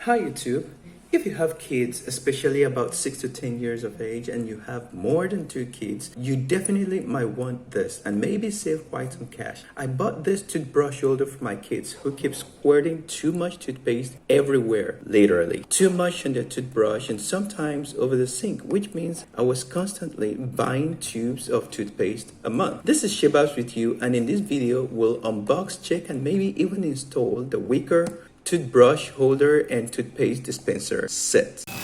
Hi YouTube. If you have kids, especially about 6 to 10 years of age, and you have more than 2 kids, you definitely might want this and maybe save quite some cash. I bought this toothbrush holder for my kids who keep squirting too much toothpaste everywhere, literally. Too much on their toothbrush and sometimes over the sink, which means I was constantly buying tubes of toothpaste a month. This is Shebabs with you, and in this video, we'll unbox, check, and maybe even install the Wikor toothbrush holder and toothpaste dispenser set. No,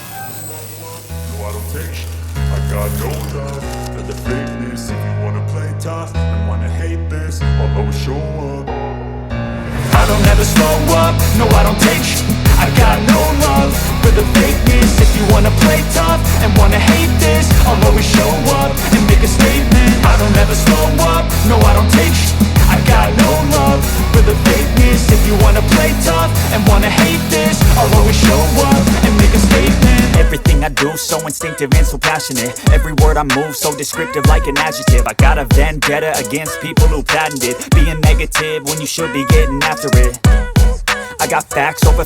I don't take shit. I got no love for the fakeness. If you wanna play tough and wanna hate this, I'll always show up. I don't ever slow up. No, I don't take shit. I got no love for the fakeness. If you wanna play tough and wanna hate this, I'll always show up and make a statement. I don't ever slow up. No, I don't take shit. I got no love for the fakeness. If you wanna play tough and wanna hate this, I'll always show up and make a statement. Everything I do so instinctive and so passionate. Every word I move so descriptive like an adjective. I got a vendetta against people who patented being negative when you should be getting after it. I got facts over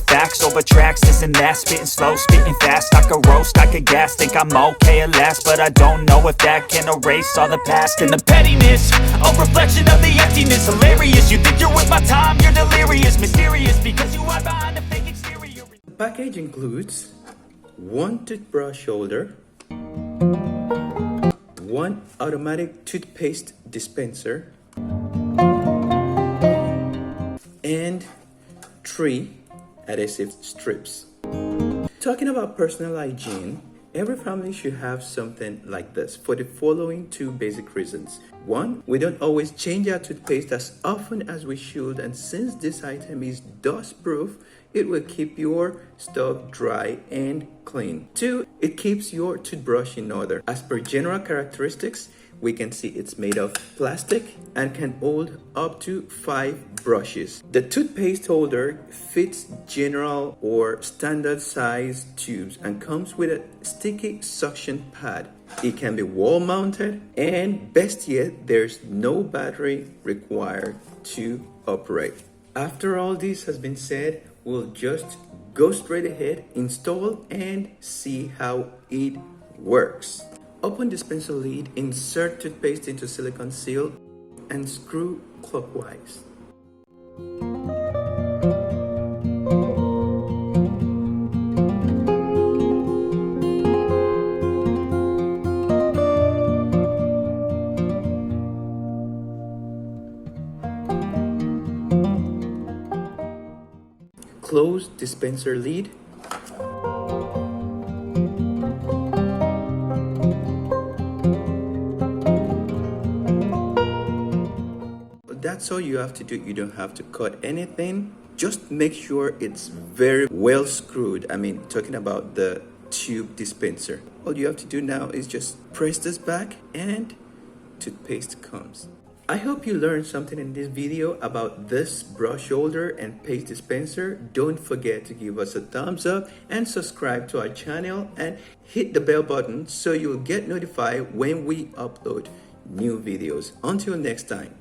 tracks, this and that. Spitting slow, spitting fast. I could roast, I could gas. Think I'm okay at last, but I don't know if that can erase all the past. And the pettiness, a reflection of the emptiness. Hilarious, you think you're with my time, you're delirious. Mysterious, because you are behind a fake exterior. The package includes one toothbrush holder, one automatic toothpaste dispenser, and 3 adhesive strips. Talking about personal hygiene, every family should have something like this for the following 2 basic reasons. 1, we don't always change our toothpaste as often as we should, and since this item is dust proof, it will keep your stuff dry and clean. 2, it keeps your toothbrush in order. As per general characteristics, we can see it's made of plastic and can hold up to 5 brushes. The toothpaste holder fits general or standard size tubes and comes with a sticky suction pad. It can be wall mounted, and best yet, there's no battery required to operate. After all this has been said, we'll just go straight ahead, install, and see how it works. Open dispenser lid, insert toothpaste into silicone seal, and screw clockwise. Close dispenser lid. That's all you have to do. You don't have to cut anything. Just make sure it's very well screwed. I mean, talking about the tube dispenser. All you have to do now is just press this back and toothpaste comes. I hope you learned something in this video about this brush holder and paste dispenser. Don't forget to give us a thumbs up and subscribe to our channel and hit the bell button so you'll get notified when we upload new videos. Until next time.